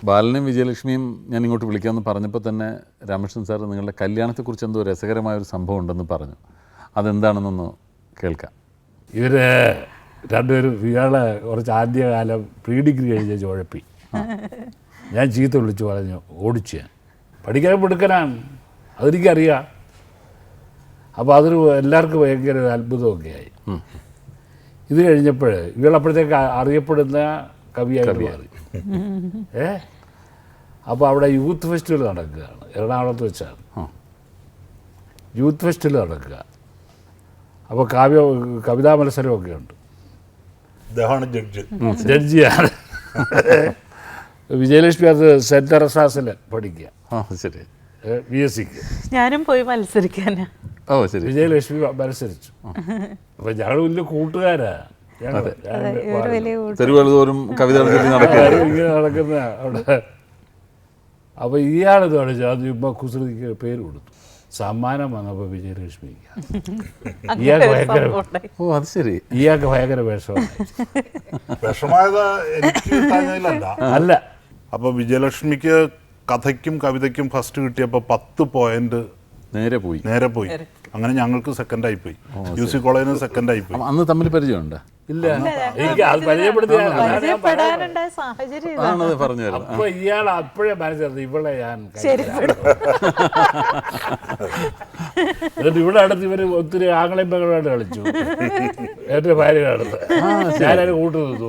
ബാലനും വിജയലക്ഷ്മിയും ഞാൻ ഇങ്ങോട്ട് വിളിക്കാമെന്ന് പറഞ്ഞപ്പോൾ തന്നെ രാമകൃഷ്ണൻ സാർ നിങ്ങളുടെ കല്യാണത്തെക്കുറിച്ച് എന്തോ രസകരമായൊരു സംഭവം ഉണ്ടെന്ന് പറഞ്ഞു. അതെന്താണെന്നൊന്ന് കേൾക്കാം. ഇവർ രണ്ടുപേരും ഇയാളെ കുറച്ച് ആദ്യകാലം പ്രീ ഡിഗ്രി കഴിഞ്ഞ ഉഴപ്പി. ഞാൻ ചീത്ത വിളിച്ച് പറഞ്ഞു ഓടിച്ച്. പഠിക്കാൻ എടുക്കാനാണ്, അതെനിക്കറിയാം. അപ്പോൾ അതൊരു എല്ലാവർക്കും ഭയങ്കര ഒരു അത്ഭുതമൊക്കെ ആയി. ഇത് കഴിഞ്ഞപ്പോൾ ഇയാളപ്പോഴത്തേക്ക് അറിയപ്പെടുന്ന കവിയായിട്ട് മാറി. അപ്പോൾ അവിടെ യൂത്ത് ഫെസ്റ്റിവൽ നടക്കുകയാണ്, എറണാകുളത്ത് വെച്ചാണ് യൂത്ത് ഫെസ്റ്റിവൽ നടക്കുക. അപ്പോൾ കവിതാ മത്സരമൊക്കെ ഉണ്ട്. ജഡ്ജിയാണ്. വിജയലക്ഷ്മി അത് സെൻറ്റ് തെരേസാസിൽ പഠിക്കുക. ശരി. BSc-ക്ക് ഞാനും പോയി മത്സരിക്കാനാ. ശരി. വിജയലക്ഷ്മി മത്സരിച്ചു. അപ്പം ഞങ്ങൾ വലിയ കൂട്ടുകാരാ. തെരുവുകളും കവിത ഇങ്ങനെ നടക്കുന്ന അവിടെ. അപ്പോൾ ഇയാളിത് കാണിച്ചു. അത് ചുമ്മാ കുസൃതിക്ക് പേര് കൊടുത്തു. സമ്മാനം വന്നപ്പോൾ വിജയലക്ഷ്മിക്ക് ഇയാൾക്ക് ഭയങ്കര ഇയാൾക്ക് ഭയങ്കര വിഷമായത് എനിക്ക് അല്ല. അപ്പോൾ വിജയലക്ഷ്മിക്ക് കഥയ്ക്കും കവിതയ്ക്കും ഫസ്റ്റ് കിട്ടിയപ്പോൾ 10 പോയിന്റ് നേരെ പോയി. അങ്ങനെ ഞങ്ങൾക്ക് സെക്കൻഡായി പോയി. UC കോളേജിന് സെക്കൻഡായി പോയി. അന്ന് തമ്മിൽ പരിചയമുണ്ട്? ഇല്ല, എനിക്ക് അത് പരിചയപ്പെടുത്തിയ സാഹചര്യം. അപ്പൊ ഇയാൾ അപ്പോഴേ മനസ്സിലായി ഇവളെ ഞാൻ എന്നിട്ട് ഇവിടെ അടുത്ത് ഇവര് ഒത്തിരി ആങ്ങളെയും പെങ്ങളായിട്ട് കളിച്ചു. എന്റെ ഭാര്യ അടുത്ത് ഞാനതിന് കൂട്ടു നിന്നു.